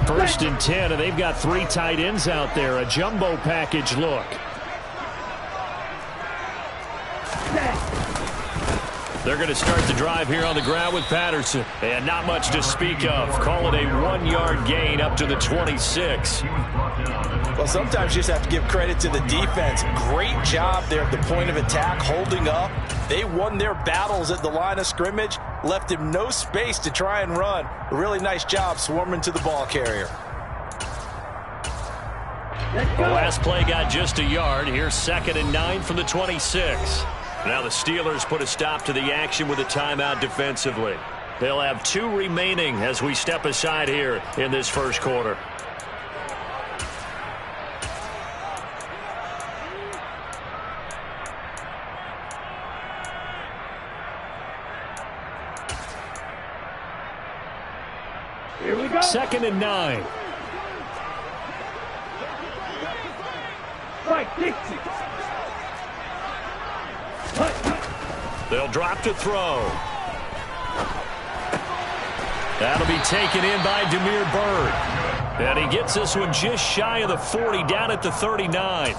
First and 10, and they've got 3 tight ends out there. A jumbo package look. They're going to start the drive here on the ground with Patterson. And not much to speak of. Call it a 1-yard gain up to the 26. Well, sometimes you just have to give credit to the defense. Great job there at the point of attack, holding up. They won their battles at the line of scrimmage, left him no space to try and run. A really nice job swarming to the ball carrier. The last play got just a yard. Here's 2nd and 9 from the 26. Now the Steelers put a stop to the action with a timeout defensively. They'll have 2 remaining as we step aside here in this first quarter. Here we go. 2nd and 9. Right, Dixie. They'll drop to throw. That'll be taken in by Damiere Byrd. And he gets this one just shy of the 40, down at the 39.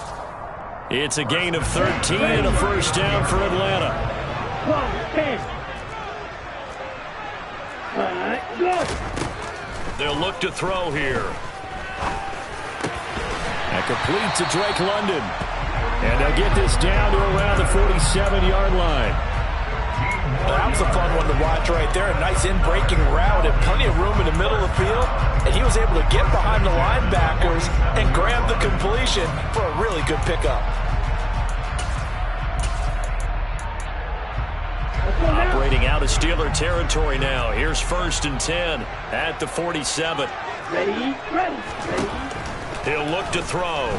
It's a gain of 13 and a first down for Atlanta. Go. They'll look to throw here. And complete to Drake London. And they'll get this down to around the 47-yard line. Well, that was a fun one to watch right there. A nice in-breaking route and plenty of room in the middle of the field. And he was able to get behind the linebackers and grab the completion for a really good pickup. Operating out of Steeler territory now. Here's 1st and 10 at the 47. Ready. He'll look to throw.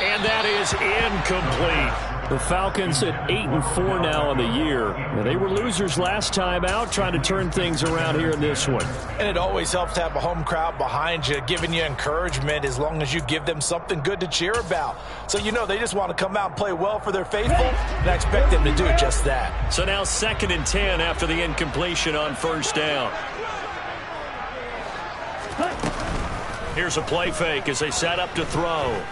And that is incomplete. The Falcons at 8-4 now on the year. And they were losers last time out, trying to turn things around here in this one. And it always helps to have a home crowd behind you, giving you encouragement as long as you give them something good to cheer about. So you know they just want to come out and play well for their faithful, and I expect them to do just that. So now 2nd and 10 after the incompletion on 1st down. Here's a play fake as they set up to throw.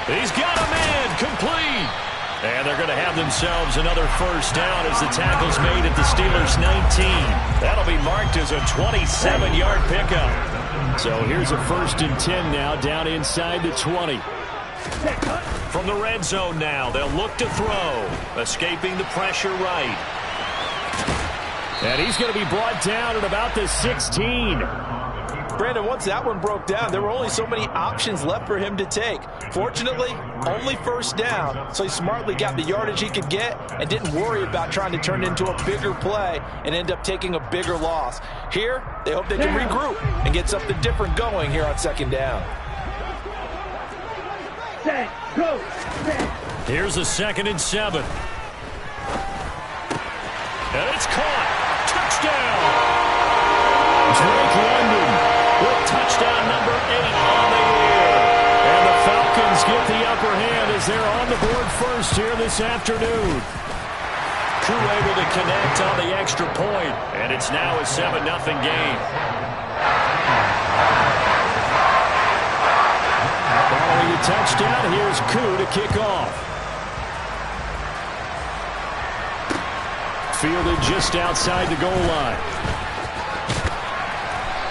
He's got him in, complete. And they're going to have themselves another first down as the tackle's made at the Steelers' 19. That'll be marked as a 27-yard pickup. So here's a 1st and 10 now down inside the 20. From the red zone now, they'll look to throw. Escaping the pressure right. And he's going to be brought down at about the 16. Brandon, once that one broke down, there were only so many options left for him to take. Fortunately, only first down, so he smartly got the yardage he could get and didn't worry about trying to turn it into a bigger play and end up taking a bigger loss. Here, they hope they can regroup and get something different going here on 2nd down. Set, go. Here's a 2nd and 7. And it's caught. Touchdown. Drake London with touchdown number 8 on the year. And the Falcons get the upper hand as they're on the board first here this afternoon. Crew able to connect on the extra point, and it's now a 7-0 game. Following the touchdown, here's Koo to kick off. Fielded just outside the goal line.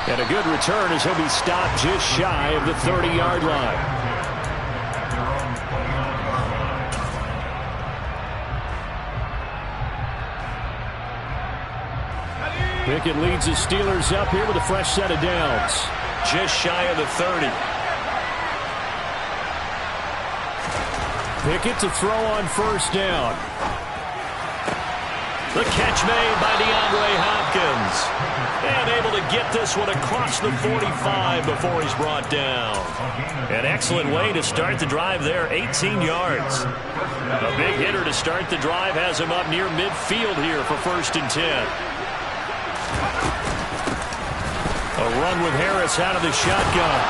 And a good return as he'll be stopped just shy of the 30-yard line. Pickett leads the Steelers up here with a fresh set of downs. Just shy of the 30. Pickett to throw on 1st down. The catch made by DeAndre Hopkins. And able to get this one across the 45 before he's brought down. An excellent way to start the drive there, 18 yards. A big hitter to start the drive has him up near midfield here for 1st and 10. A run with Harris out of the shotgun.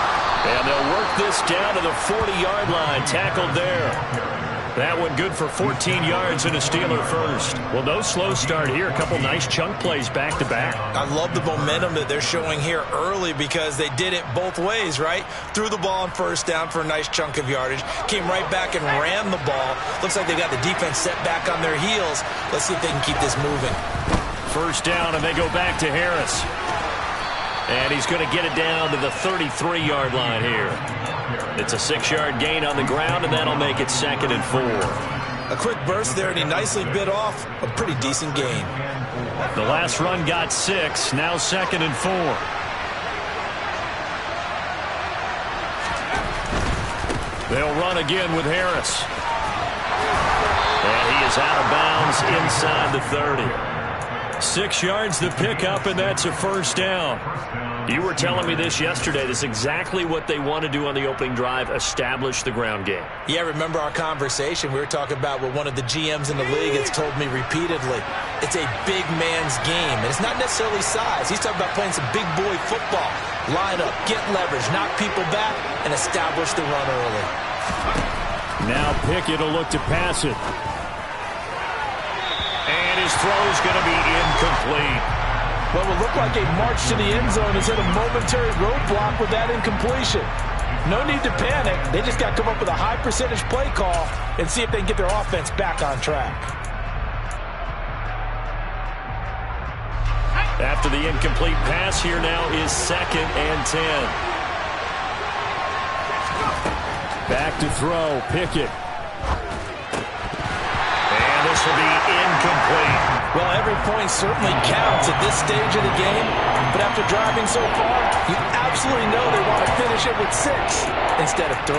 And they'll work this down to the 40-yard line, tackled there. That one good for 14 yards and a Steeler first. Well, no slow start here. A couple nice chunk plays back-to-back. I love the momentum that they're showing here early because they did it both ways, right? Threw the ball on first down for a nice chunk of yardage. Came right back and ran the ball. Looks like they got the defense set back on their heels. Let's see if they can keep this moving. First down, and they go back to Harris. And he's going to get it down to the 33-yard line here. It's a 6-yard gain on the ground, and that'll make it 2nd and 4. A quick burst there, and he nicely bit off a pretty decent gain. The last run got 6, now 2nd and 4. They'll run again with Harris. And he is out of bounds inside the 30. 6 yards the pickup, and that's a first down. You were telling me this yesterday. This is exactly what they want to do on the opening drive, establish the ground game. Yeah, remember our conversation. We were talking about what one of the GMs in the league has told me repeatedly. It's a big man's game, and it's not necessarily size. He's talking about playing some big boy football. Line up, get leverage, knock people back, and establish the run early. Now Pickett will look to pass it. And his throw is going to be incomplete. What will look like a march to the end zone is hit a momentary roadblock with that incompletion. No need to panic. They just got to come up with a high percentage play call and see if they can get their offense back on track. After the incomplete pass, here now is 2nd and 10. Back to throw, Pickett. And this will be incomplete. Well, every point certainly counts at this stage of the game, but after driving so far, you absolutely know they want to finish it with 6 instead of 3.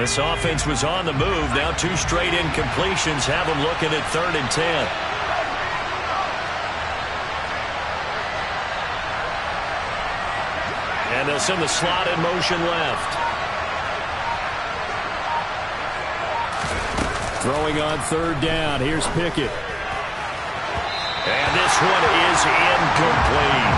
This offense was on the move. Now 2 straight incompletions have them looking at 3rd and 10. And they'll send the slot in motion left. Throwing on 3rd down. Here's Pickett. And this one is incomplete.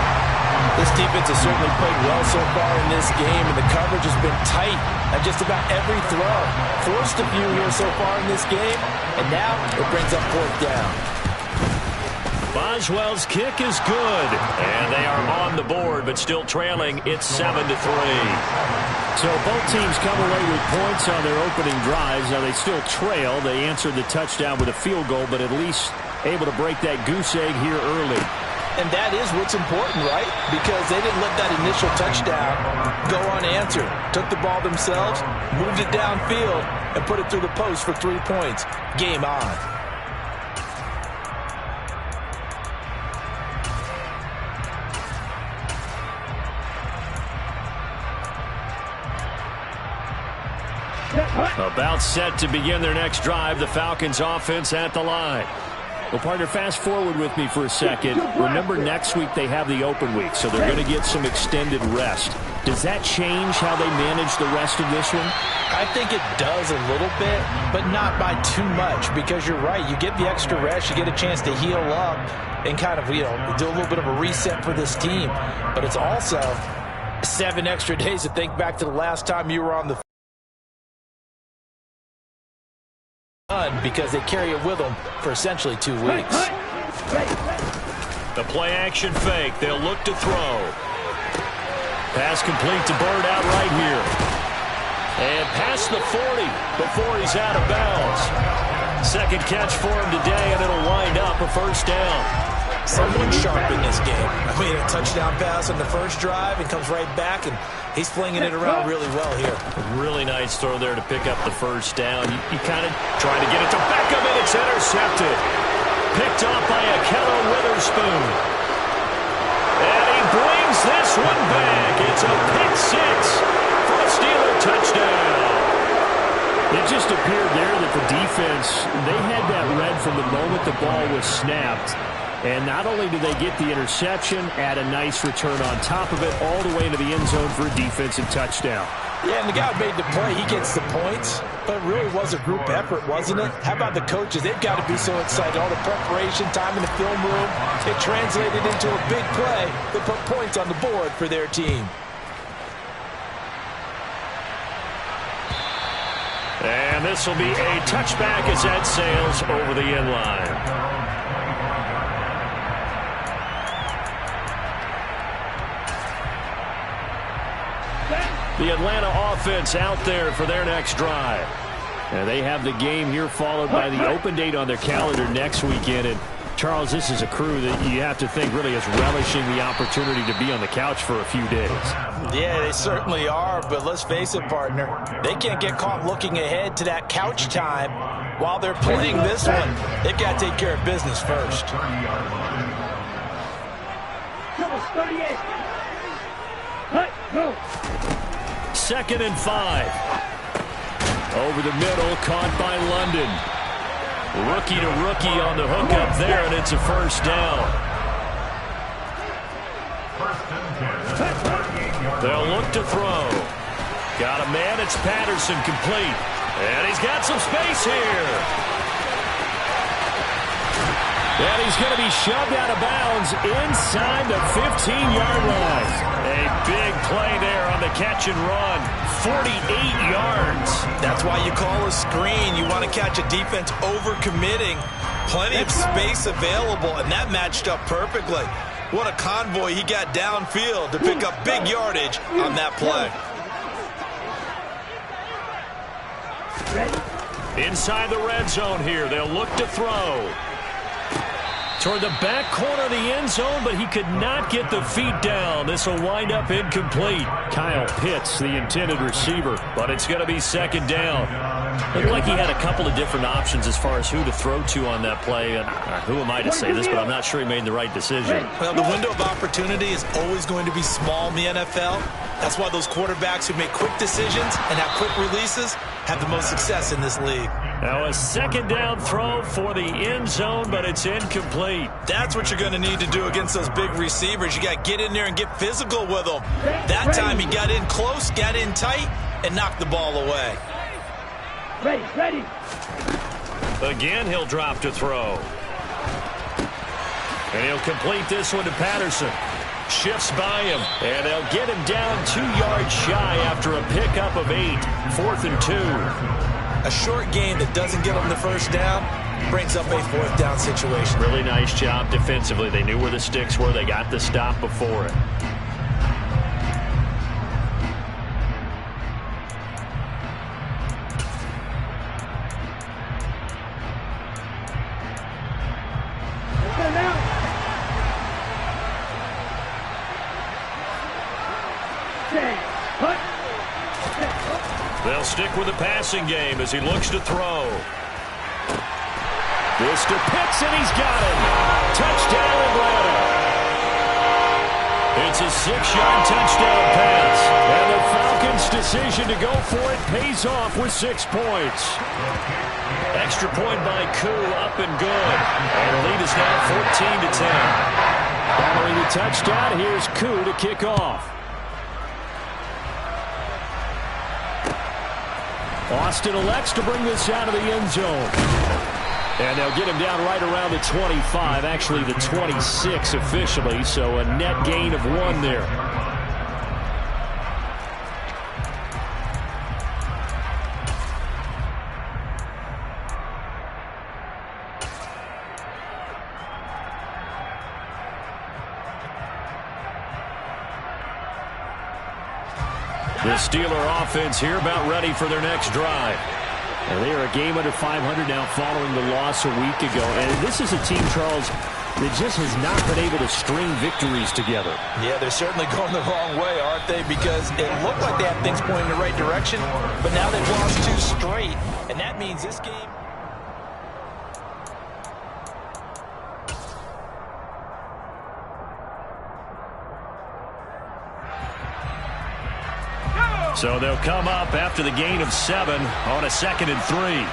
This defense has certainly played well so far in this game, and the coverage has been tight at just about every throw. Forced a few here so far in this game, and now it brings up 4th down. Boswell's kick is good, and they are on the board, but still trailing. It's 7-3. So both teams come away with points on their opening drives. Now they still trail. They answered the touchdown with a field goal, but at least able to break that goose egg here early. And that is what's important, right? Because they didn't let that initial touchdown go unanswered. Took the ball themselves, moved it downfield, and put it through the post for 3 points. Game on. About set to begin their next drive, the Falcons offense at the line. Well, partner, fast forward with me for a second. Remember, next week they have the open week, so they're going to get some extended rest. Does that change how they manage the rest of this one? I think it does a little bit, but not by too much, because you're right. You get the extra rest, you get a chance to heal up and kind of, do a little bit of a reset for this team. But it's also 7 extra days to think back to the last time you were on the because they carry it with them for essentially 2 weeks. The play action fake. They'll look to throw. Pass complete to Bird out right here. And past the 40 before he's out of bounds. Second catch for him today, and it'll wind up a first down. Someone sharp in this game. I mean, a touchdown pass on the first drive and comes right back, and he's flinging it around really well here. Really nice throw there to pick up the first down. You kind of try to get it to Beckham, and it's intercepted. Picked off by Akello Witherspoon. And he brings this one back. It's a pick 6 for a Steeler touchdown. It just appeared there that the defense, they had that read from the moment the ball was snapped. And not only do they get the interception, add a nice return on top of it, all the way into the end zone for a defensive touchdown. Yeah, and the guy who made the play, he gets the points. But it really was a group effort, wasn't it? How about the coaches? They've got to be so excited. All the preparation, time in the film room, it translated into a big play that put points on the board for their team. And this will be a touchback as that sails over the end line. The Atlanta offense out there for their next drive. And they have the game here followed by the open date on their calendar next weekend. And Charles, this is a crew that you have to think really is relishing the opportunity to be on the couch for a few days. Yeah, they certainly are, but let's face it, partner. They can't get caught looking ahead to that couch time while they're playing this one. They've got to take care of business first. Number 38. Cut, go. 2nd and 5. Over the middle, caught by London. Rookie to rookie on the hookup there, and it's a first down. They'll look to throw. Got a man, it's Patterson, complete. And he's got some space here. And he's going to be shoved out of bounds inside the 15-yard line. A big play there on the catch and run. 48 yards. That's why you call a screen. You want to catch a defense over-committing. Plenty of space available, and that matched up perfectly. What a convoy he got downfield to pick up big yardage on that play. Inside the red zone here. They'll look to throw. Toward the back corner of the end zone, but he could not get the feet down. This will wind up incomplete. Kyle Pitts, the intended receiver, but it's going to be 2nd down. Looked like he had a couple of different options as far as who to throw to on that play. And who am I to say this, but I'm not sure he made the right decision. Well, the window of opportunity is always going to be small in the NFL. That's why those quarterbacks who make quick decisions and have quick releases have the most success in this league. Now a 2nd down throw for the end zone, but it's incomplete. That's what you're going to need to do against those big receivers. You got to get in there and get physical with them. That time he got in close, got in tight, and knocked the ball away. Ready. Again, he'll drop to throw. And he'll complete this one to Patterson. Shifts by him, and they'll get him down 2 yards shy after a pickup of 8. 4th and 2. A short game that doesn't get them the first down brings up a 4th down situation. Really nice job defensively. They knew where the sticks were. They got the stop before it. They'll stick with the passing game as he looks to throw. This to Pitts, and he's got it. Touchdown, Atlanta. It's a 6-yard touchdown pass. And the Falcons' decision to go for it pays off with 6 points. Extra point by Koo, up and good. And the lead is now 14-10. Following the touchdown, here's Koo to kick off. Austin elects to bring this out of the end zone. And they'll get him down right around the 25, actually the 26 officially, so a net gain of 1 there. The Steeler offense here about ready for their next drive. And they are a game under 500 now following the loss a week ago. And this is a team, Charles, that just has not been able to string victories together. Yeah, they're certainly going the wrong way, aren't they? Because it looked like they had things pointing in the right direction, but now they've lost 2 straight. And that means this game... So they'll come up after the gain of 7 on a 2nd and 3.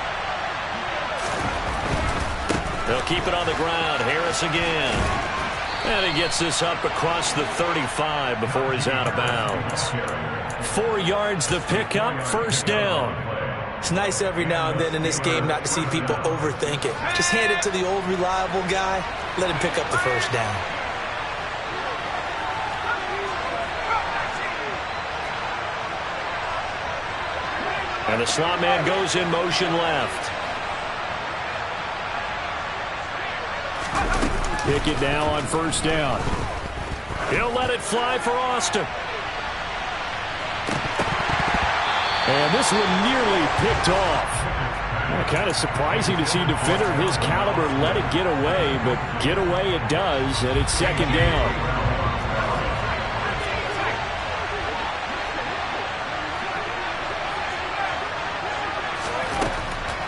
They'll keep it on the ground. Harris again. And he gets this up across the 35 before he's out of bounds. 4 yards the pickup, first down. It's nice every now and then in this game not to see people overthink it. Just hand it to the old reliable guy. Let him pick up the first down. And the slot man goes in motion left. Pickett now on first down. He'll let it fly for Austin. And this one nearly picked off. Kind of surprising to see a defender of his caliber let it get away, but get away it does, and it's second down.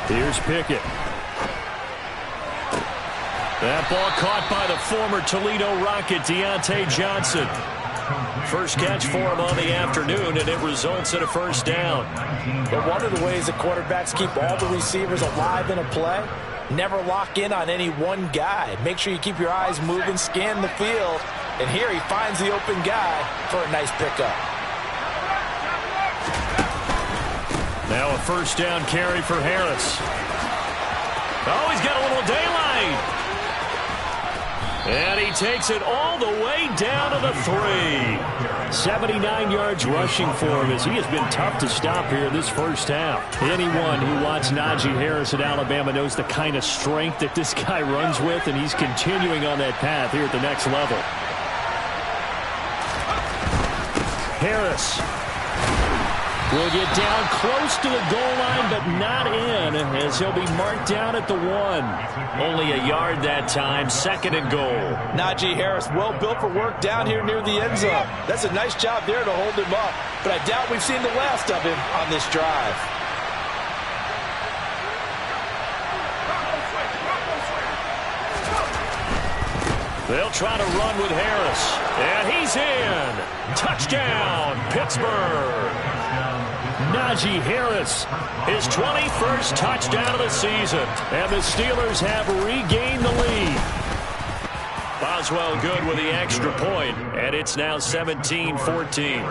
Here's Pickett. That ball caught by the former Toledo Rocket, Deontay Johnson. First catch for him on the afternoon, and it results in a first down. But one of the ways that quarterbacks keep all the receivers alive in a play, never lock in on any one guy. Make sure you keep your eyes moving, scan the field, and here he finds the open guy for a nice pickup. Now a first down carry for Harris. Oh, he's got a little daylight. And he takes it all the way down to the 3. 79 yards rushing for him as he has been tough to stop here in this first half. Anyone who watched Najee Harris at Alabama knows the kind of strength that this guy runs with, and he's continuing on that path here at the next level. Harris will get down close to the goal line, but not in, as he'll be marked down at the 1. Only a yard that time, second and goal. Najee Harris, well built for work down here near the end zone. That's a nice job there to hold him up, but I doubt we've seen the last of him on this drive. They'll try to run with Harris, and he's in. Touchdown, Pittsburgh. Najee Harris, his 21st touchdown of the season. And the Steelers have regained the lead. Boswell good with the extra point, and it's now 17-14.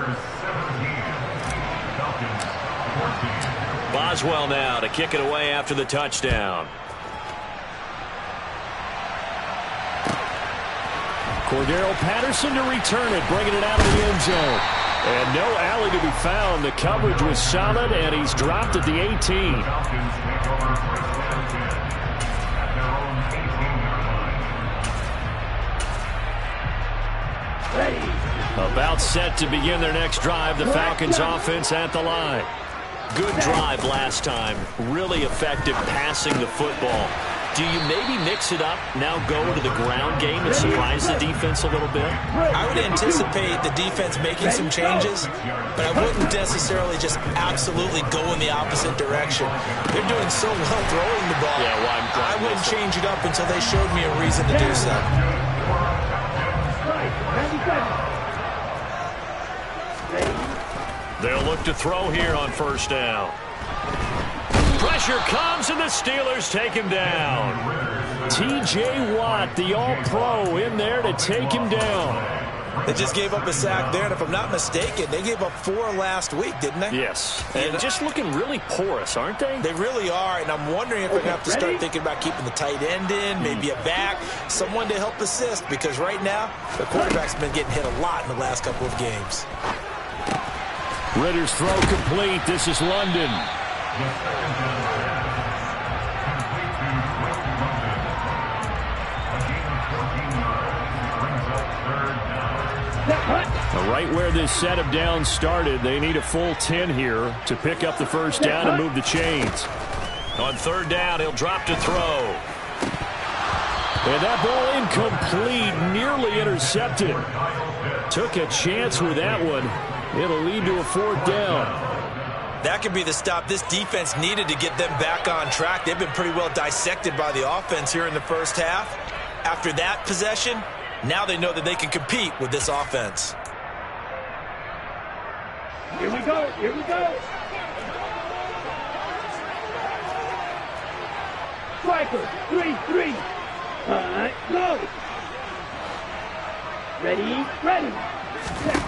Boswell now to kick it away after the touchdown. Cordero Patterson to return it, bringing it out of the end zone. And no alley to be found. The coverage was solid, and he's dropped at the 18. About set to begin their next drive. The Falcons offense at the line. Good drive last time. Really effective passing the football. Do you maybe mix it up, now go to the ground game and surprise the defense a little bit? I would anticipate the defense making some changes, but I wouldn't necessarily just absolutely go in the opposite direction. They're doing so well throwing the ball. Yeah, well, I wouldn't change it up until they showed me a reason to do so. They'll look to throw here on first down. Pressure comes, and the Steelers take him down. T.J. Watt, the All-Pro, in there to take him down. They just gave up a sack there, and if I'm not mistaken, they gave up 4 last week, didn't they? Yes. And just looking really porous, aren't they? They really are, and I'm wondering if they're going to have to start thinking about keeping the tight end in, maybe a back, someone to help assist, because right now, the quarterback's been getting hit a lot in the last couple of games. Ritter's throw complete. This is London. Right where this set of downs started, they need a full 10 here to pick up the first down and move the chains. On third down, he'll drop to throw. And that ball incomplete, nearly intercepted. Took a chance with that one. It'll lead to a fourth down. That could be the stop this defense needed to get them back on track. They've been pretty well dissected by the offense here in the first half. After that possession, now they know that they can compete with this offense. Here we go. Here we go. Striker, 3-3. All right, go. Ready, ready. Set,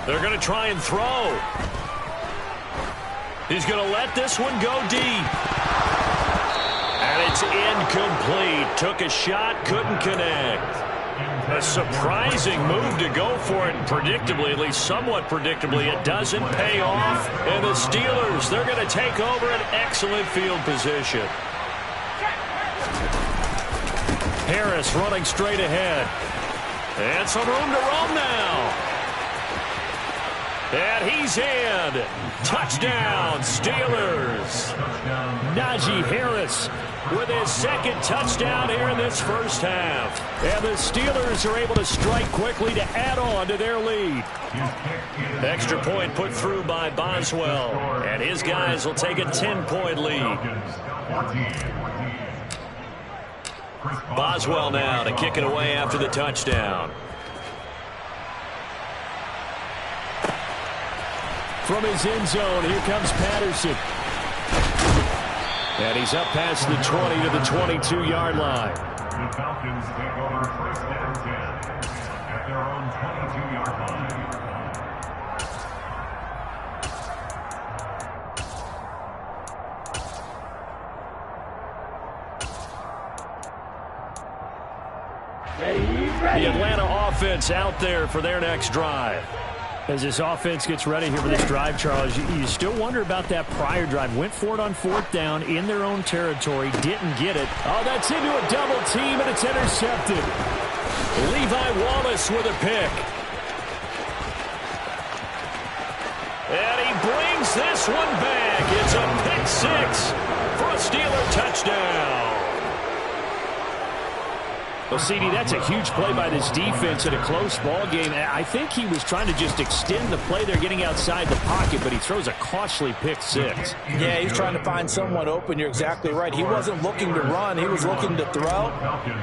They're going to try and throw. He's going to let this one go deep. And it's incomplete. Took a shot, couldn't connect. A surprising move to go for it. Predictably, at least somewhat predictably, it doesn't pay off. And the Steelers, they're going to take over an excellent field position. Harris running straight ahead. And some room to roam now. And he's in. Touchdown, Steelers. Najee Harris with his second touchdown here in this first half. And the Steelers are able to strike quickly to add on to their lead. Extra point put through by Boswell. And his guys will take a 10-point lead. Boswell now to kick it away after the touchdown. From his end zone, here comes Patterson. And he's up past the 20 to the 22-yard line. The Falcons take over first and 10 at their own 22-yard line. The Atlanta offense out there for their next drive. As this offense gets ready here for this drive, Charles, you still wonder about that prior drive. Went for it on fourth down in their own territory, didn't get it. Oh, that's into a double team, and it's intercepted. Levi Wallace with a pick. And he brings this one back. It's a pick six for a Steeler touchdown. Well, CD, that's a huge play by this defense in a close ball game. I think he was trying to just extend the play there, getting outside the pocket, but he throws a costly pick six. Yeah, he's trying to find someone open. You're exactly right. He wasn't looking to run. He was looking to throw.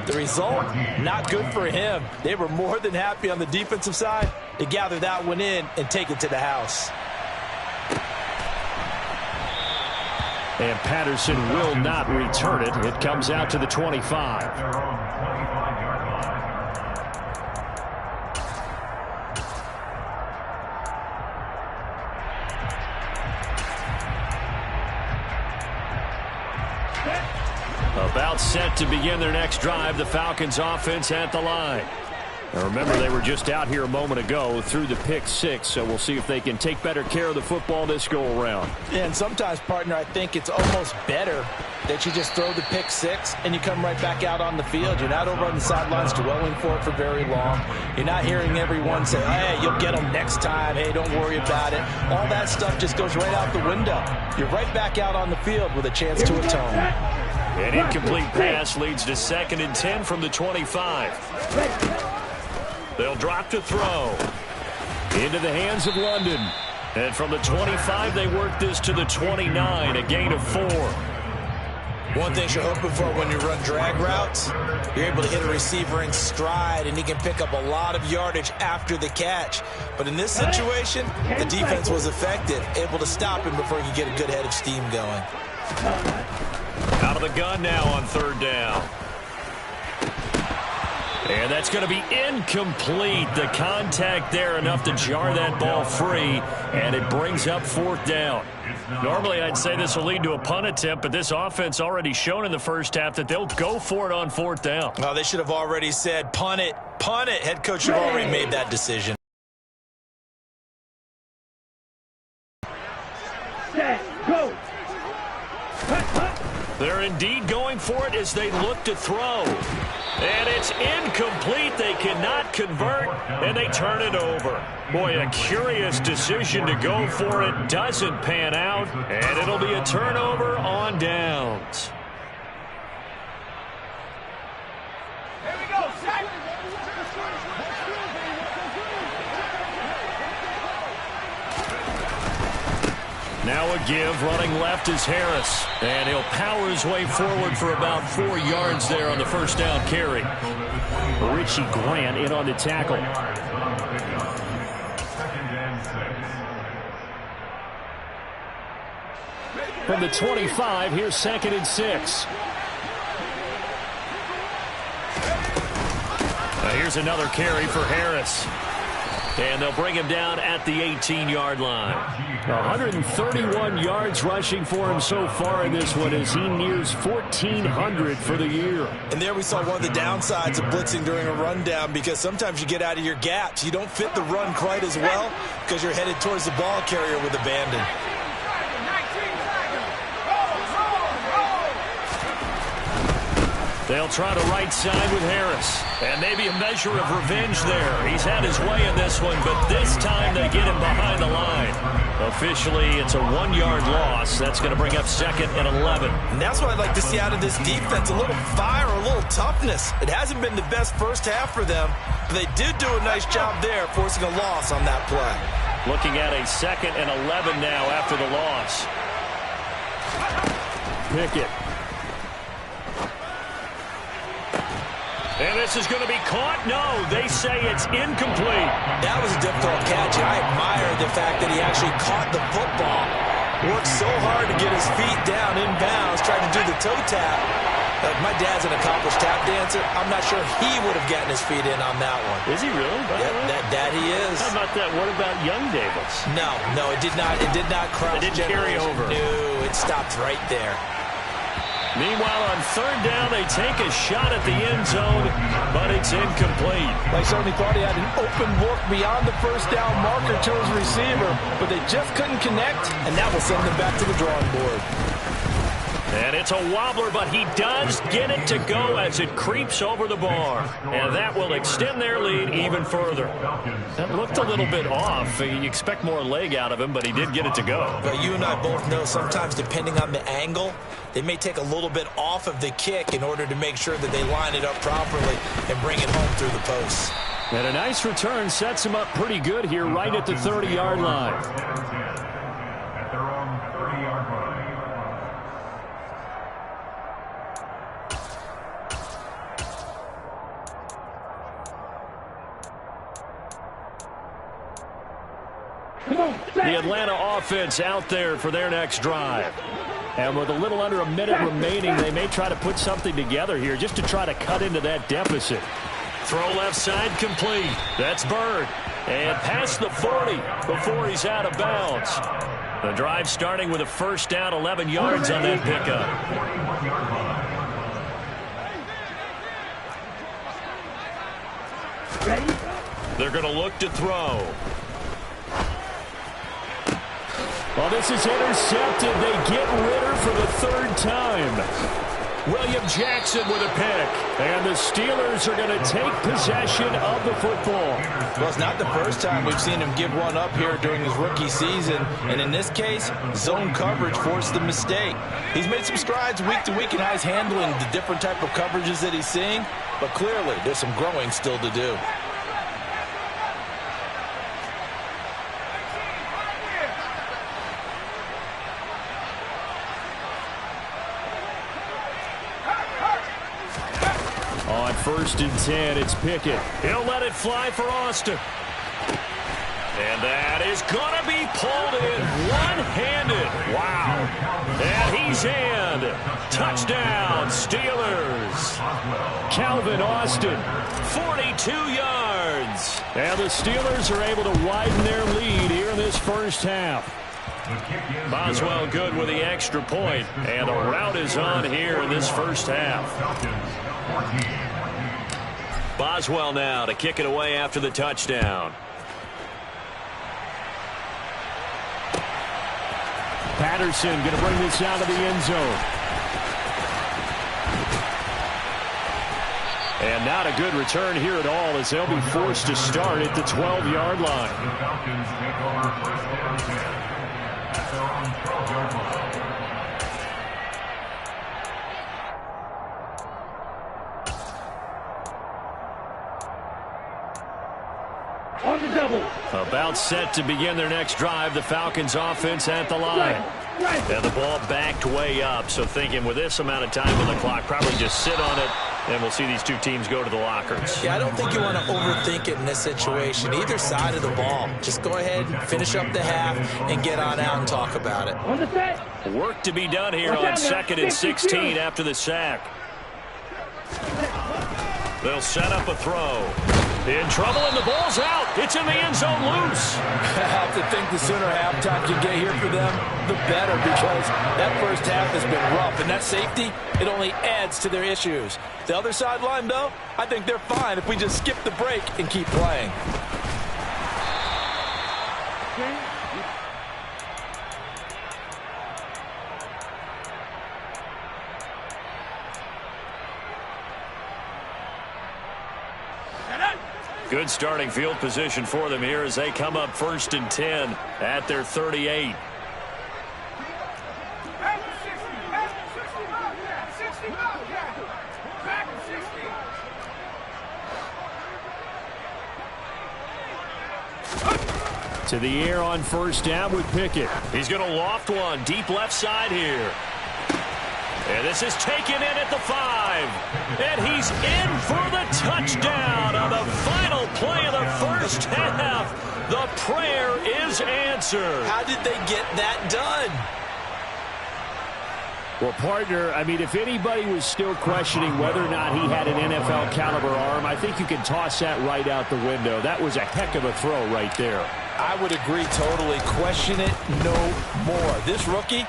The result, not good for him. They were more than happy on the defensive side to gather that one in and take it to the house. And Patterson will not return it. It comes out to the 25. About set to begin their next drive, the Falcons offense at the line. Now remember, they were just out here a moment ago through the pick six, so we'll see if they can take better care of the football this go-around. Yeah, and sometimes, partner, I think it's almost better that you just throw the pick six and you come right back out on the field. You're not over on the sidelines dwelling for it for very long. You're not hearing everyone say, hey, you'll get them next time. Hey, don't worry about it. All that stuff just goes right out the window. You're right back out on the field with a chance to atone. An incomplete pass leads to 2nd and 10 from the 25. They'll drop to throw. Into the hands of London. And from the 25, they work this to the 29, a gain of 4. One thing you're hoping for when you run drag routes, you're able to hit a receiver in stride, and he can pick up a lot of yardage after the catch. But in this situation, the defense was effective, able to stop him before he could get a good head of steam going. Out of the gun now on 3rd down. And that's going to be incomplete. The contact there enough to jar that ball free, and it brings up 4th down. Normally, I'd say this will lead to a punt attempt, but this offense already shown in the first half that they'll go for it on 4th down. Oh, they should have already said, punt it, punt it. Head coach should have already made that decision. Set, go. They're indeed going for it as they look to throw. And it's incomplete. They cannot convert, and they turn it over. Boy, a curious decision to go for it. Doesn't pan out, and it'll be a turnover on downs. Here we go, set. Now a give, running left is Harris. And he'll power his way forward for about 4 yards there on the first down carry. Richie Grant in on the tackle. From the 25, here's 2nd and 6. Now here's another carry for Harris. And they'll bring him down at the 18-yard line. 131 yards rushing for him so far in this one as he nears 1,400 for the year. And there we saw one of the downsides of blitzing during a rundown, because sometimes you get out of your gaps. You don't fit the run quite as well because you're headed towards the ball carrier with abandon. They'll try to right side with Harris. And maybe a measure of revenge there. He's had his way in this one, but this time they get him behind the line. Officially, it's a 1-yard loss. That's going to bring up 2nd and 11. And that's what I'd like to see out of this defense, a little fire, a little toughness. It hasn't been the best first half for them, but they did do a nice job there, forcing a loss on that play. Looking at a 2nd and 11 now after the loss. Pickett. And this is going to be caught? No, they say it's incomplete. That was a difficult catch, and I admire the fact that he actually caught the football. Worked so hard to get his feet down inbounds, tried to do the toe tap. My dad's an accomplished tap dancer. I'm not sure he would have gotten his feet in on that one. Is he really? Yep, that he is. How about that? What about young Davis? No, it did not. It did not cross. It didn't carry over. No, it stopped right there. Meanwhile, on 3rd down, they take a shot at the end zone, but it's incomplete. They certainly thought he had an open look beyond the first down marker to his receiver, but they just couldn't connect, and that will send them back to the drawing board. And it's a wobbler, but he does get it to go as it creeps over the bar. And that will extend their lead even further. That looked a little bit off. You expect more leg out of him, but he did get it to go. But you and I both know sometimes, depending on the angle, they may take a little bit off of the kick in order to make sure that they line it up properly and bring it home through the posts. And a nice return sets him up pretty good here right at the 30-yard line. At their own 30-yard line. The Atlanta offense out there for their next drive. And with a little under a minute remaining, they may try to put something together here just to try to cut into that deficit. Throw left side complete. That's Bird. And past the 40 before he's out of bounds. The drive starting with a 1st down, 11 yards on that pickup. They're going to look to throw. Well, this is intercepted. They get Ritter for the 3rd time. William Jackson with a pick. And the Steelers are going to take possession of the football. Well, it's not the first time we've seen him give one up here during his rookie season. And in this case, zone coverage forced the mistake. He's made some strides week to week in how he's handling the different type of coverages that he's seeing. But clearly, there's some growing still to do. On 1st and 10, it's Pickett. He'll let it fly for Austin. And that is going to be pulled in one-handed. Wow. And he's in. Touchdown, Steelers. Calvin Austin, 42 yards. And the Steelers are able to widen their lead here in this first half. Boswell good with the extra point. And the route is on here in this first half. Boswell now to kick it away after the touchdown. Patterson going to bring this out of the end zone. And not a good return here at all as they'll be forced to start at the 12-yard line. The Falcons take over 1st and 10 at their own 12-yard line. On the double. About set to begin their next drive. The Falcons offense at the line. Right. And the ball backed way up. So thinking with this amount of time on the clock, probably just sit on it. And we'll see these two teams go to the lockers. Yeah, I don't think you want to overthink it in this situation. Either side of the ball. Just go ahead, finish up the half, and get on out and talk about it. On the set. Work to be done here on 2nd and 16 after the sack. They'll set up a throw. In trouble, and the ball's out. It's in the end zone loose. I have to think the sooner halftime can get here for them, the better, because that first half has been rough, and that safety, it only adds to their issues. The other sideline, though, I think they're fine if we just skip the break and keep playing. Good starting field position for them here as they come up 1st and 10 at their 38. To the air on 1st down with Pickett. He's going to loft one deep left side here. And this is taken in at the 5. And he's in for the touchdown on the final play of the first half. The prayer is answered. How did they get that done? Well, partner, I mean, if anybody was still questioning whether or not he had an NFL caliber arm, I think you can toss that right out the window. That was a heck of a throw right there. I would agree totally. Question it no more. This rookie,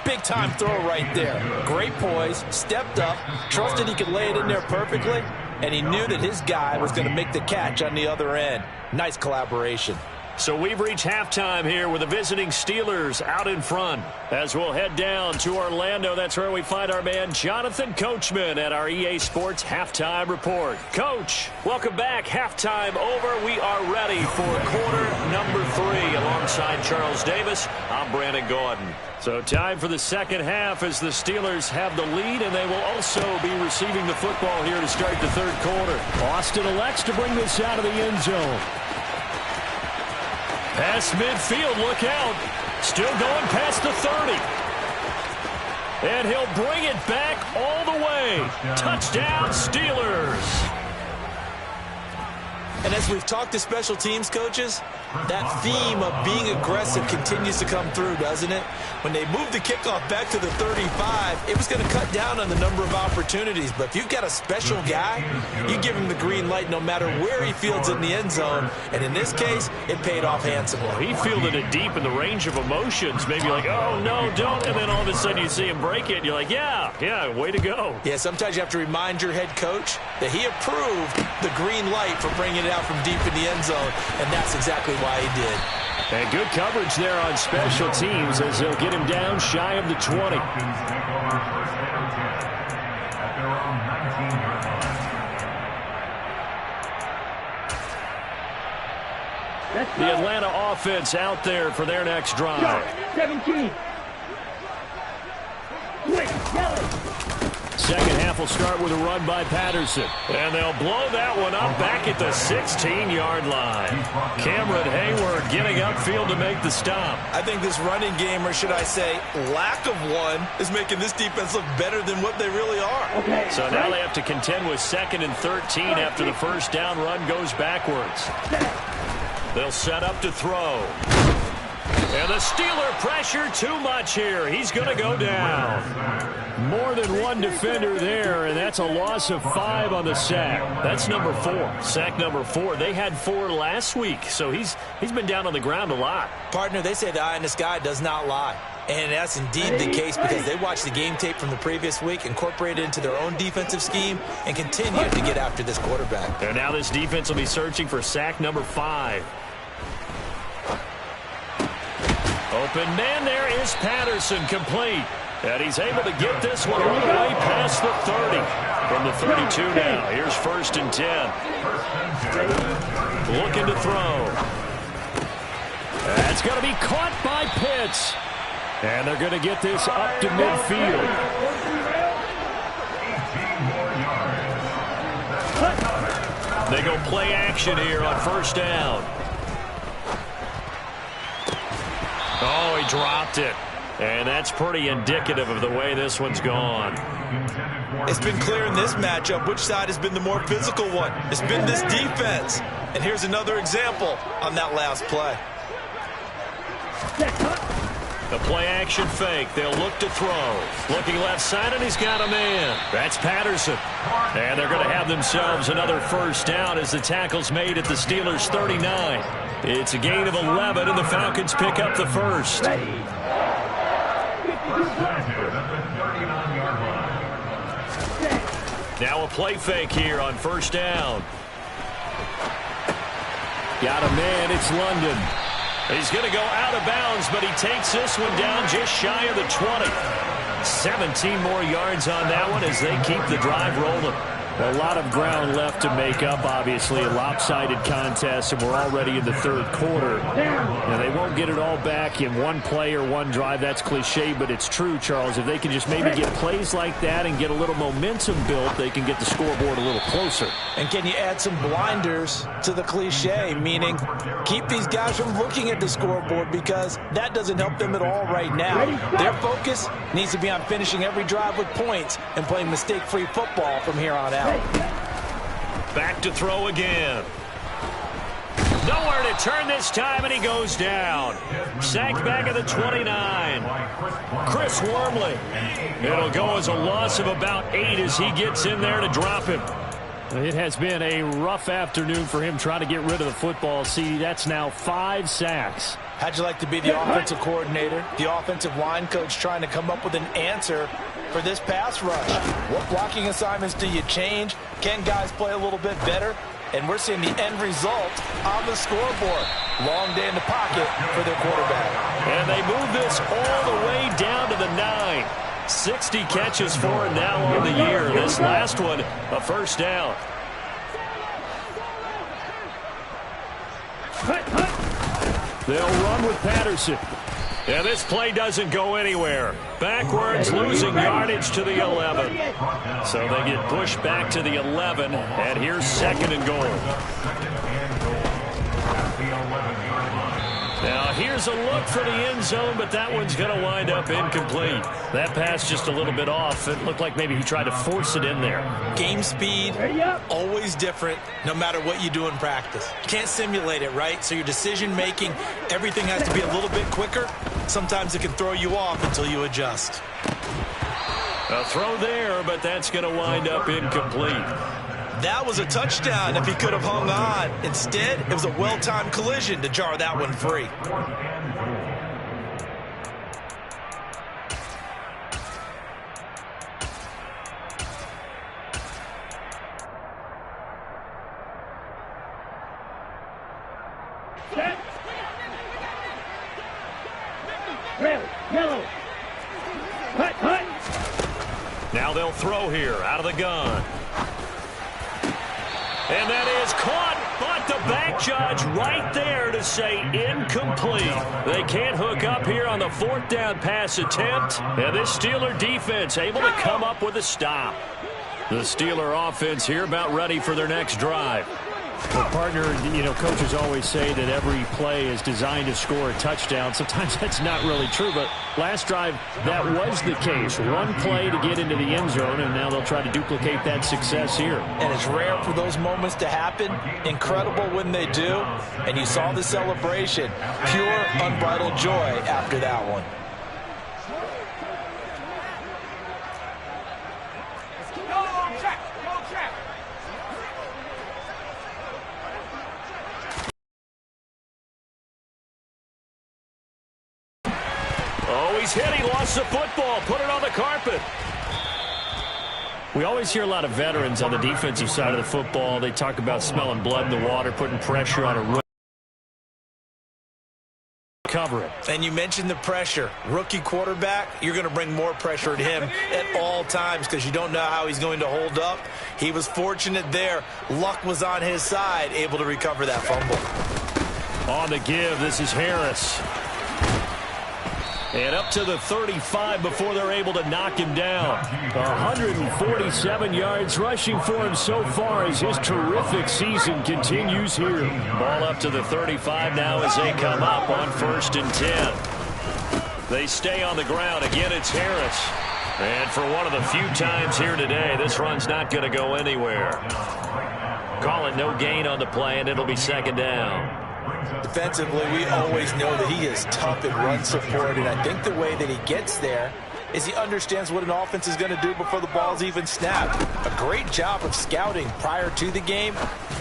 big time throw right there. Great poise, stepped up, trusted he could lay it in there perfectly, and he knew that his guy was going to make the catch on the other end. Nice collaboration. So we've reached halftime here with the visiting Steelers out in front. As we'll head down to Orlando, that's where we find our man Jonathan Coachman at our EA Sports Halftime Report. Coach, welcome back. Halftime over. We are ready for quarter number 3. Alongside Charles Davis, I'm Brandon Gordon. So time for the second half as the Steelers have the lead, and they will also be receiving the football here to start the third quarter. Austin elects to bring this out of the end zone. Past midfield, look out. Still going past the 30. And he'll bring it back all the way. Touchdown, Steelers. And as we've talked to special teams coaches, that theme of being aggressive continues to come through, doesn't it? When they moved the kickoff back to the 35, it was going to cut down on the number of opportunities. But if you've got a special guy, you give him the green light no matter where he fields in the end zone. And in this case, it paid off handsomely. He fielded it deep in the range of emotions. Maybe like, oh, no, don't. And then all of a sudden you see him break it. And you're like, yeah, way to go. Yeah, sometimes you have to remind your head coach that he approved the green light for bringing it out from deep in the end zone. And that's exactly why he did. And good coverage there on special teams as they'll get him down shy of the 20. The Atlanta offense out there for their next drive. 17. Quick, yellow. Second half will start with a run by Patterson. And they'll blow that one up back at the 16-yard line. Cameron Hayward getting upfield to make the stop. I think this running game, or should I say lack of one, is making this defense look better than what they really are. Okay. So now they have to contend with 2nd and 13 after the first down run goes backwards. They'll set up to throw. And the Steeler pressure too much here. He's going to go down. More than one defender there, and that's a loss of 5 on the sack. That's number 4. Sack number 4. They had 4 last week, so he's been down on the ground a lot. Partner, they say the eye in the sky does not lie. And that's indeed the case because they watched the game tape from the previous week, incorporated it into their own defensive scheme, and continue to get after this quarterback. And now this defense will be searching for sack number 5. Open man there is Patterson, complete. And he's able to get this one all the way past the 30. From the 32 now, here's 1st and 10. Looking to throw. That's going to be caught by Pitts. And they're going to get this up to midfield. They go play action here on 1st down. Oh, he dropped it. And that's pretty indicative of the way this one's gone. It's been clear in this matchup which side has been the more physical one. It's been this defense. And here's another example on that last play. The play-action fake. They'll look to throw. Looking left side, and he's got a man. That's Patterson. And they're going to have themselves another first down as the tackle's made at the Steelers' 39. It's a gain of 11, and the Falcons pick up the first. Now a play fake here on first down. Got a man. It's London. He's going to go out of bounds, but he takes this one down just shy of the 20. 17 more yards on that one as they keep the drive rolling. A lot of ground left to make up, obviously. A lopsided contest, and we're already in the third quarter. Now, they won't get it all back in one play or one drive. That's cliche, but it's true, Charles. If they can just maybe get plays like that and get a little momentum built, they can get the scoreboard a little closer. And can you add some blinders to the cliche, meaning keep these guys from looking at the scoreboard, because that doesn't help them at all right now. Their focus needs to be on finishing every drive with points and playing mistake-free football from here on out. Back to throw again. Nowhere to turn this time, and he goes down. Sacked back at the 29. Chris Wormley. It'll go as a loss of about 8 as he gets in there to drop him. It has been a rough afternoon for him trying to get rid of the football. See, that's now 5 sacks. How'd you like to be the offensive coordinator, the offensive line coach, trying to come up with an answer for this pass rush? What blocking assignments do you change? Can guys play a little bit better? And we're seeing the end result on the scoreboard. Long day in the pocket for their quarterback. And they move this all the way down to the 9. 60 catches for him now on the year. This last one, a first down. They'll run with Patterson. Yeah, this play doesn't go anywhere. Backwards, losing yardage to the 11. So they get pushed back to the 11, and here's second and goal. Now, here's a look for the end zone, but that one's going to wind up incomplete. That pass just a little bit off. It looked like maybe he tried to force it in there. Game speed, always different, no matter what you do in practice. You can't simulate it, right? So your decision-making, everything has to be a little bit quicker. Sometimes it can throw you off until you adjust. A throw there, but that's going to wind up incomplete. That was a touchdown if he could have hung on. Instead, it was a well-timed collision to jar that one free. Yellow. Hut. Now they'll throw here out of the gun. And that is caught, but the back judge right there to say incomplete. They can't hook up here on the fourth down pass attempt. And this Steeler defense able to come up with a stop. The Steeler offense here about ready for their next drive. Well, partner, coaches always say that every play is designed to score a touchdown. Sometimes that's not really true, but last drive, that was the case. One play to get into the end zone, and now they'll try to duplicate that success here. And it's rare for those moments to happen. Incredible when they do. And you saw the celebration. Pure, unbridled joy after that one. He's hit. He lost the football. Put it on the carpet. We always hear a lot of veterans on the defensive side of the football. They talk about smelling blood in the water, putting pressure on a rookie. Cover it. And you mentioned the pressure. Rookie quarterback, you're going to bring more pressure at him at all times because you don't know how he's going to hold up. He was fortunate there. Luck was on his side, able to recover that fumble. On the give, this is Harris. And up to the 35 before they're able to knock him down. 147 yards rushing for him so far as his terrific season continues here. Ball up to the 35 now as they come up on 1st and 10. They stay on the ground. Again, it's Harris. And for one of the few times here today, this run's not going to go anywhere. Call it no gain on the play, and it'll be second down. Defensively, we always know that he is tough in run support, and I think the way that he gets there is he understands what an offense is going to do before the ball's even snapped. A great job of scouting prior to the game,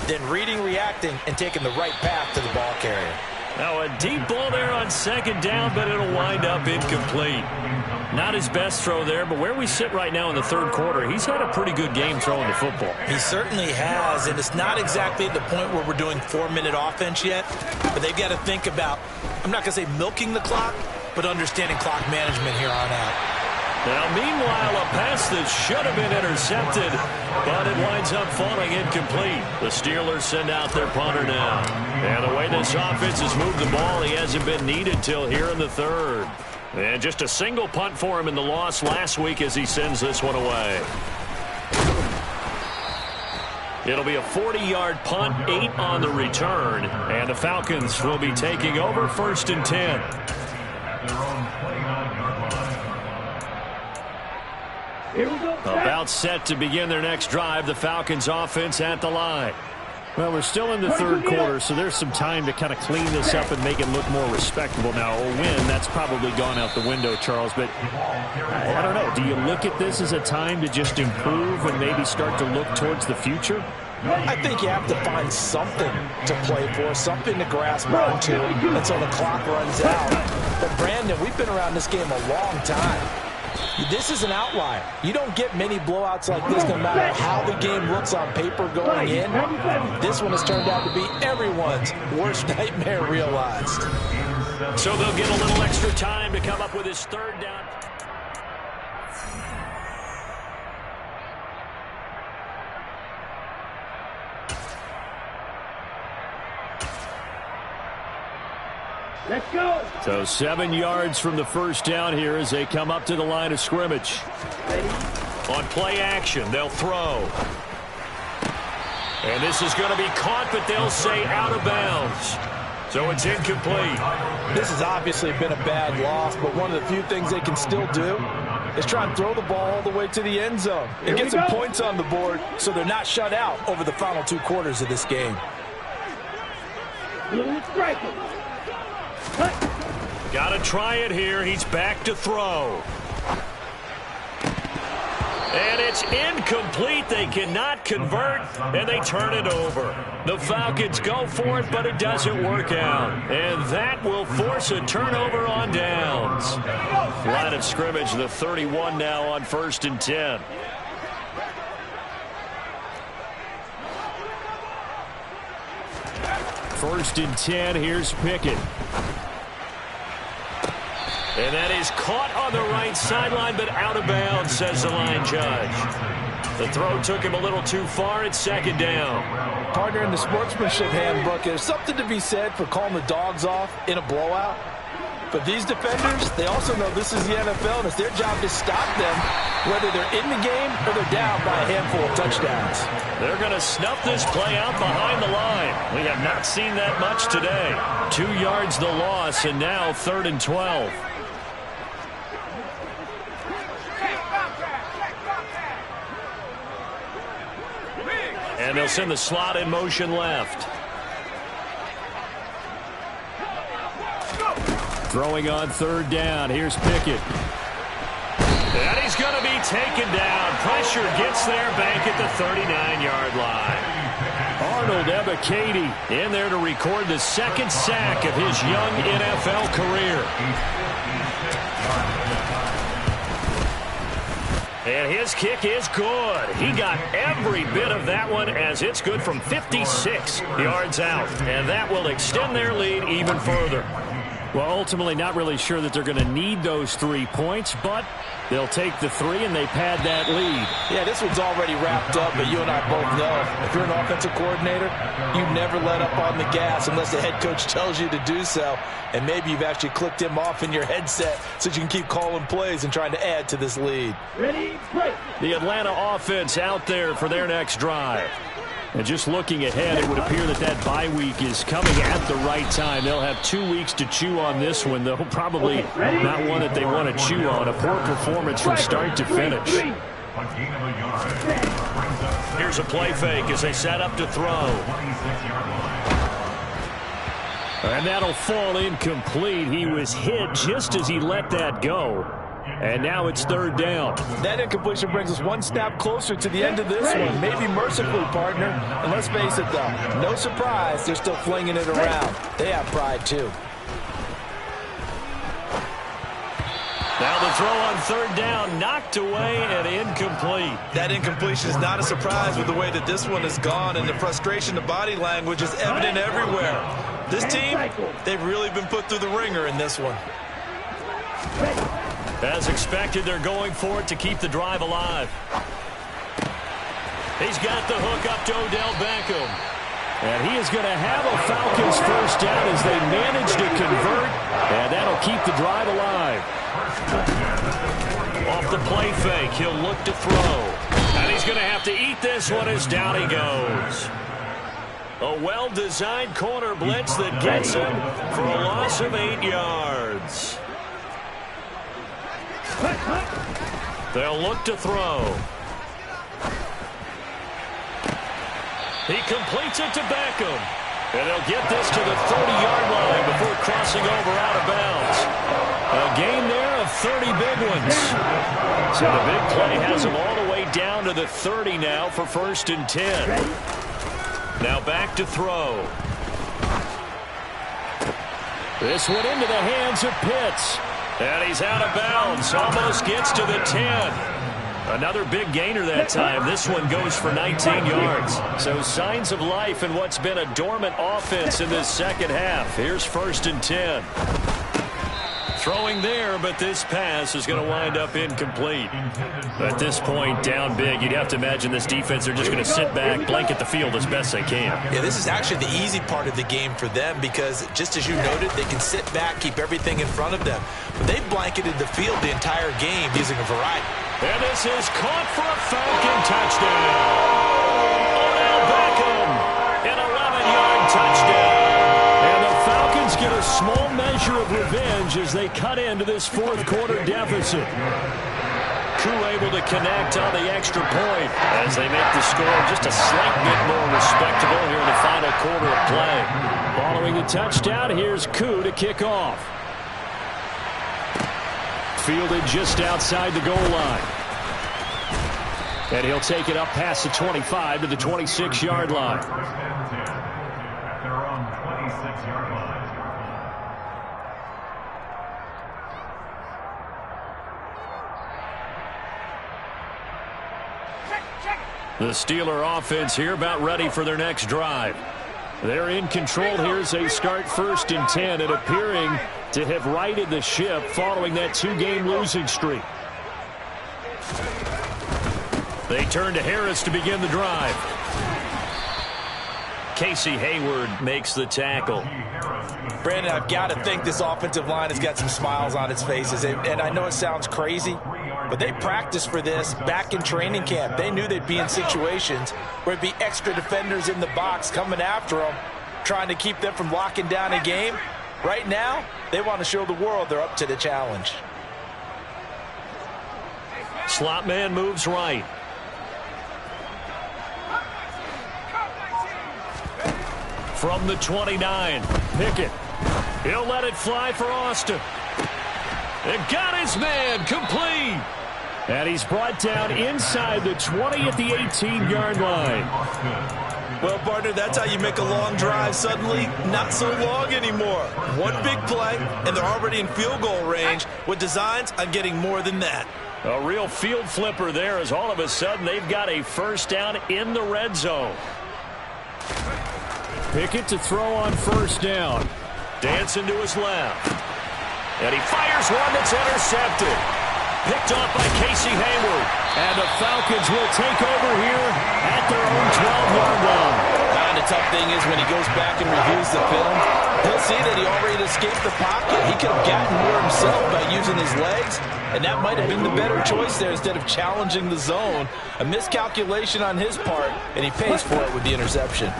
then reading, reacting, and taking the right path to the ball carrier. Now a deep ball there on second down, but it'll wind up incomplete. Not his best throw there, but where we sit right now in the third quarter, he's had a pretty good game throwing the football. He certainly has, and it's not exactly at the point where we're doing 4-minute offense yet, but they've got to think about, I'm not going to say milking the clock, but understanding clock management here on out. Now, meanwhile, a pass that should have been intercepted, but it winds up falling incomplete. The Steelers send out their punter now. And the way this offense has moved the ball, he hasn't been needed till here in the third. And just a single punt for him in the loss last week as he sends this one away. It'll be a 40-yard punt, 8 on the return. And the Falcons will be taking over 1st and 10. About set to begin their next drive. The Falcons offense at the line. Well, we're still in the third quarter, so there's some time to kind of clean this up and make it look more respectable. Now, a win, that's probably gone out the window, Charles, but I don't know. Do you look at this as a time to just improve and maybe start to look towards the future? I think you have to find something to play for, something to grasp onto until the clock runs out. But, Brandon, we've been around this game a long time. This is an outlier. You don't get many blowouts like this no matter how the game looks on paper going in. This one has turned out to be everyone's worst nightmare realized. So they'll get a little extra time to come up with his third down. Let's go. So 7 yards from the first down here as they come up to the line of scrimmage. On play action, they'll throw. And this is going to be caught, but they'll say out of bounds. So it's incomplete. This has obviously been a bad loss, but one of the few things they can still do is try and throw the ball all the way to the end zone and get some points on the board so they're not shut out over the final 2 quarters of this game. Got to try it here. He's back to throw. And it's incomplete. They cannot convert, and they turn it over. The Falcons go for it, but it doesn't work out. And that will force a turnover on downs. Line of scrimmage, the 31 now on 1st and 10. First and 10, here's Pickett. And that is caught on the right sideline, but out of bounds, says the line judge. The throw took him a little too far. It's 2nd down. Partner, in the sportsmanship handbook, there's something to be said for calling the dogs off in a blowout. But these defenders, they also know this is the NFL, and it's their job to stop them, whether they're in the game or they're down by a handful of touchdowns. They're going to snuff this play out behind the line. We have not seen that much today. 2 yards the loss, and now 3rd and 12. And they'll send the slot in motion left. Throwing on 3rd down. Here's Pickett. And he's going to be taken down. Pressure gets there back at the 39-yard line. Arnold Ebiketie in there to record the 2nd sack of his young NFL career. And his kick is good. He got every bit of that one as it's good from 56 yards out. And that will extend their lead even further. Well, ultimately not really sure that they're going to need those 3 points, but they'll take the 3 and they pad that lead. Yeah, this one's already wrapped up, but you and I both know if you're an offensive coordinator, you never let up on the gas unless the head coach tells you to do so. And maybe you've actually clicked him off in your headset so you can keep calling plays and trying to add to this lead. Ready, play. The Atlanta offense out there for their next drive. And just looking ahead, it would appear that that bye week is coming at the right time. They'll have 2 weeks to chew on this one, though. Probably not one that they want to chew on. A poor performance from start to finish. Here's a play fake as they set up to throw. And that'll fall incomplete. He was hit just as he let that go. And now it's third down. That incompletion brings us one snap closer to the end of this one. Maybe mercifully, partner. And let's face it, though, no surprise, they're still flinging it around. They have pride, too. Now the throw on third down, knocked away and incomplete. That incompletion is not a surprise with the way that this one has gone, and the frustration, the body language is evident everywhere. This team, they've really been put through the ringer in this one. As expected, they're going for it to keep the drive alive. He's got the hook up to Odell Beckham. And he is going to have a Falcons first down as they manage to convert. And that'll keep the drive alive. Off the play fake, he'll look to throw. And he's going to have to eat this one as down he goes. A well-designed corner blitz that gets him for a loss of 8 yards. They'll look to throw. He completes it to Beckham. And they'll get this to the 30-yard line before crossing over out of bounds. A gain there of 30 big ones. So the big play has him all the way down to the 30 now for 1st and 10. Now back to throw. This one into the hands of Pitts. And he's out of bounds. Almost gets to the 10. Another big gainer that time. This one goes for 19 yards. So signs of life in what's been a dormant offense in this second half. Here's 1st and 10. Throwing there, but this pass is going to wind up incomplete. At this point, down big, you'd have to imagine this defense are just going to sit back, blanket the field as best they can. Yeah, this is actually the easy part of the game for them because, just as you noted, they can sit back, keep everything in front of them. But they've blanketed the field the entire game using a variety. And this is caught for a Falcon touchdown. Odell Beckham, an 11-yard touchdown. And the Falcons get a small measure of revenge as they cut into this fourth quarter deficit. Koo able to connect on the extra point as they make the score just a slight bit more respectable here in the final quarter of play. Following the touchdown, here's Koo to kick off. Fielded just outside the goal line. And he'll take it up past the 25 to the 26-yard line. At their own 26-yard line. The Steeler offense here about ready for their next drive. They're in control here as they start 1st and 10 and appearing to have righted the ship following that 2-game losing streak. They turn to Harris to begin the drive. Casey Hayward makes the tackle. Brandon, I've got to think this offensive line has got some smiles on its faces. And I know it sounds crazy, but they practiced for this back in training camp. They knew they'd be in situations where it'd be extra defenders in the box coming after them, trying to keep them from locking down a game. Right now, they want to show the world they're up to the challenge. Slot man moves right. From the 29, Pickett. He'll let it fly for Austin. And got his man complete. And he's brought down inside the 20 at the 18-yard line. Well, partner, that's how you make a long drive suddenly not so long anymore. One big play, and they're already in field goal range with designs on getting more than that. A real field flipper there as all of a sudden they've got a first down in the red zone. Pickett to throw on first down. Dancing to his left. And he fires one that's intercepted. Picked off by Casey Hayward. And the Falcons will take over here at their own 12-yard line. And the tough thing is when he goes back and reviews the film, he'll see that he already escaped the pocket. He could have gotten more himself by using his legs, and that might have been the better choice there instead of challenging the zone. A miscalculation on his part, and he pays for it with the interception.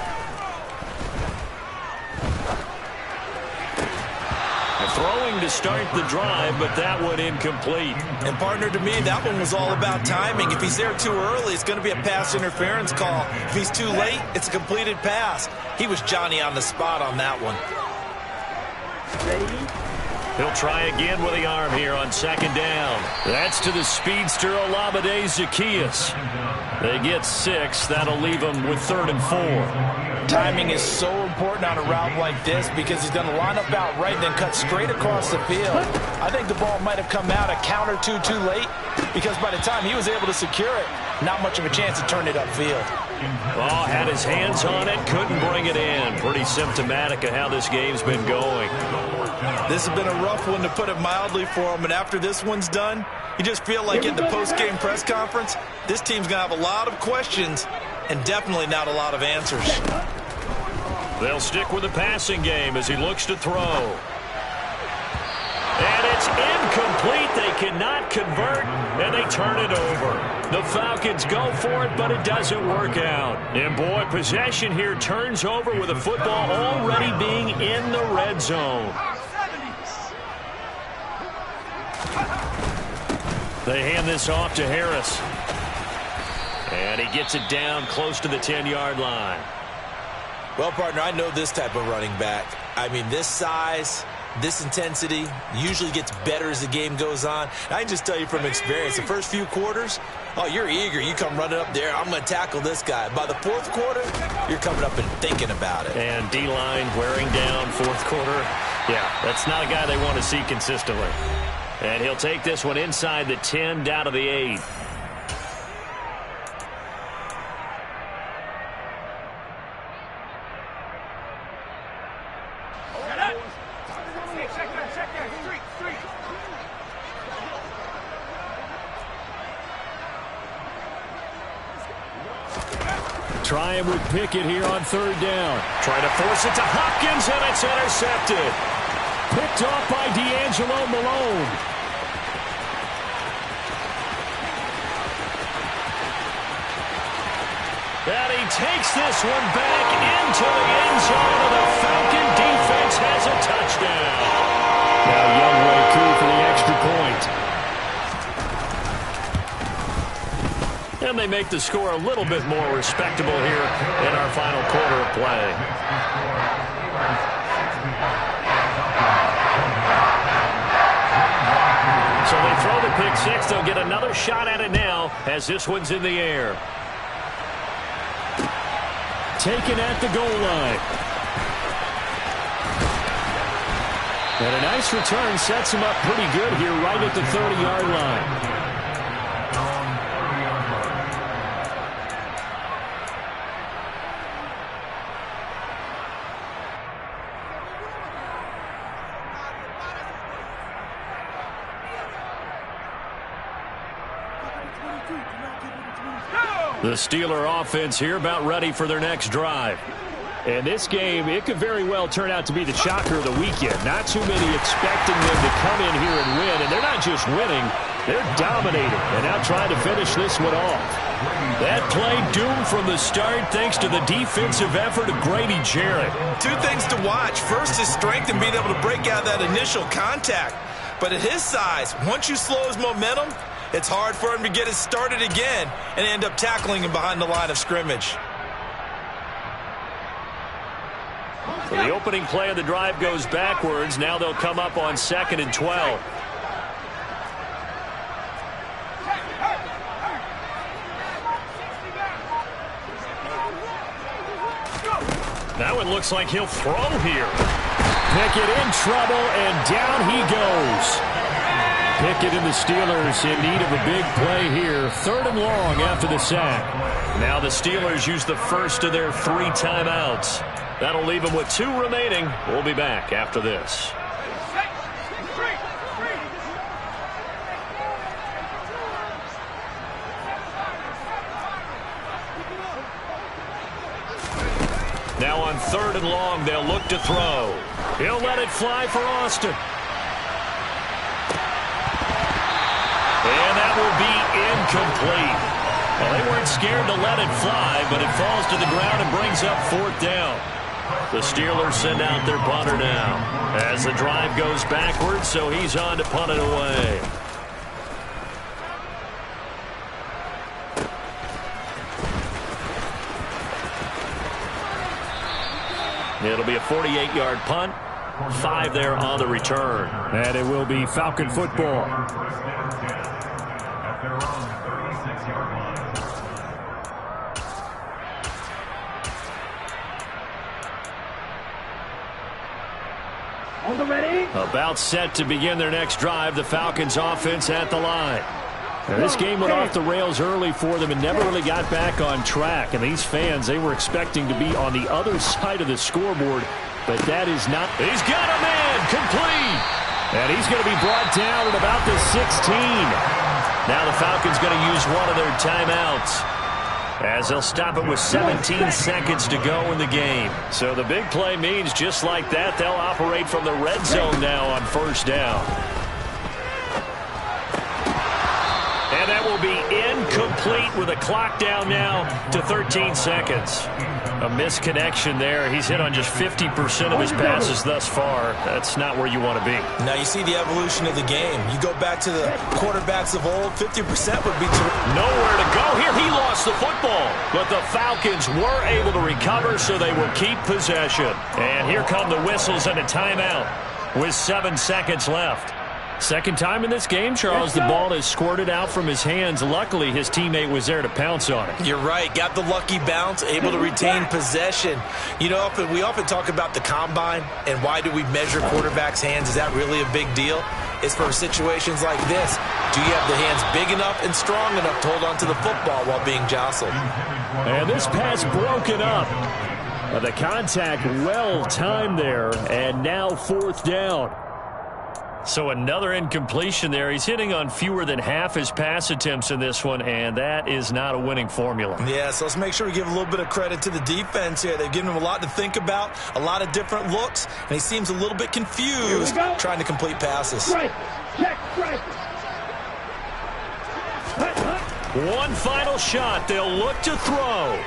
Throwing to start the drive, but that one incomplete. And partner, to me, that one was all about timing. If he's there too early, it's going to be a pass interference call. If he's too late, it's a completed pass. He was Johnny on the spot on that one. He'll try again with the arm here on second down. That's to the speedster Olamide Zaccheaus. They get 6. That'll leave them with 3rd and 4. Timing is so important on a route like this because he's going to line up out right and then cut straight across the field. I think the ball might have come out a count or two too late because by the time he was able to secure it, not much of a chance to turn it upfield. Oh, had his hands on it, couldn't bring it in. Pretty symptomatic of how this game's been going. This has been a rough one, to put it mildly, for him. And after this one's done, you just feel like at the post-game press conference, this team's going to have a lot of questions and definitely not a lot of answers. They'll stick with the passing game as he looks to throw. And it's incomplete. They cannot convert, and they turn it over. The Falcons go for it, but it doesn't work out. And, boy, possession here turns over with the football already being in the red zone. They hand this off to Harris. And he gets it down close to the 10-yard line. Well, partner, I know this type of running back. I mean, this size, this intensity usually gets better as the game goes on. I can just tell you from experience, the first few quarters, oh, you're eager. You come running up there, I'm going to tackle this guy. By the fourth quarter, you're coming up and thinking about it. And D-line wearing down fourth quarter. Yeah, that's not a guy they want to see consistently. And he'll take this one inside the 10, down to the 8. Trying with Pickett here on 3rd down. Trying to force it to Hopkins, and it's intercepted. Picked off by D'Angelo Malone. And he takes this one back into the end zone, and the Falcon defense has a touchdown. Now Younghoe Koo for the extra point. And they make the score a little bit more respectable here in our final quarter of play. So they throw the pick six. They'll get another shot at it now as this one's in the air. Taken at the goal line. And a nice return sets him up pretty good here right at the 30-yard line. The Steeler offense here about ready for their next drive. And this game, it could very well turn out to be the shocker of the weekend. Not too many expecting them to come in here and win. And they're not just winning, they're dominating. And now trying to finish this one off. That play doomed from the start thanks to the defensive effort of Grady Jarrett. Two things to watch. First, his strength and being able to break out that initial contact. But at his size, once you slow his momentum, it's hard for him to get it started again and end up tackling him behind the line of scrimmage. So the opening play of the drive goes backwards. Now they'll come up on 2nd and 12. That one looks like he'll throw here. Pickett in trouble, and down he goes. Pickett and the Steelers in need of a big play here. 3rd and long after the sack. Now the Steelers use the first of their 3 timeouts. That'll leave them with 2 remaining. We'll be back after this. Now on 3rd and long, they'll look to throw. He'll let it fly for Austin. And that will be incomplete. Well, they weren't scared to let it fly, but it falls to the ground and brings up 4th down. The Steelers send out their punter now as the drive goes backwards, so he's on to punt it away. It'll be a 48-yard punt. 5 there on the return. And it will be Falcon football. First down 10 at their own 36-yard line. On the ready. About set to begin their next drive, the Falcons offense at the line. Now, this game went off the rails early for them and never really got back on track. And these fans, they were expecting to be on the other side of the scoreboard, but that is not. He's got a man complete. And he's going to be brought down at about the 16. Now the Falcons going to use one of their timeouts, as they'll stop it with 17 seconds to go in the game. So the big play means just like that, they'll operate from the red zone now on first down. And that will be incomplete with a clock down now to 13 seconds. A misconnection there. He's hit on just 50% of his passes thus far. That's not where you want to be. Now you see the evolution of the game. You go back to the quarterbacks of old, 50% would be nowhere to go here. He lost the football, but the Falcons were able to recover, so they will keep possession. And here come the whistles and a timeout with 7 seconds left. Second time in this game, Charles, the ball has squirted out from his hands. Luckily, his teammate was there to pounce on it. You're right. Got the lucky bounce, able to retain possession. You know, we often talk about the combine and why do we measure quarterbacks' hands. Is that really a big deal? It's for situations like this. Do you have the hands big enough and strong enough to hold on to the football while being jostled? And this pass broken up. The contact well timed there, and now fourth down. So another incompletion there. He's hitting on fewer than half his pass attempts in this one, and that is not a winning formula. Yeah, so let's make sure we give a little bit of credit to the defense here. They've given him a lot to think about, a lot of different looks, and he seems a little bit confused trying to complete passes. Strike. Check. Strike. One final shot. They'll look to throw.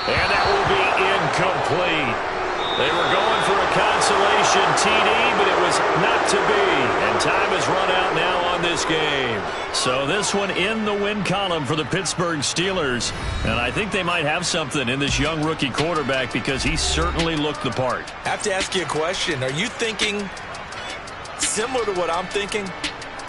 And that will be incomplete. They were going for a consolation TD, but it was not to be. And time has run out now on this game. So this one in the win column for the Pittsburgh Steelers. And I think they might have something in this young rookie quarterback because he certainly looked the part. I have to ask you a question. Are you thinking similar to what I'm thinking?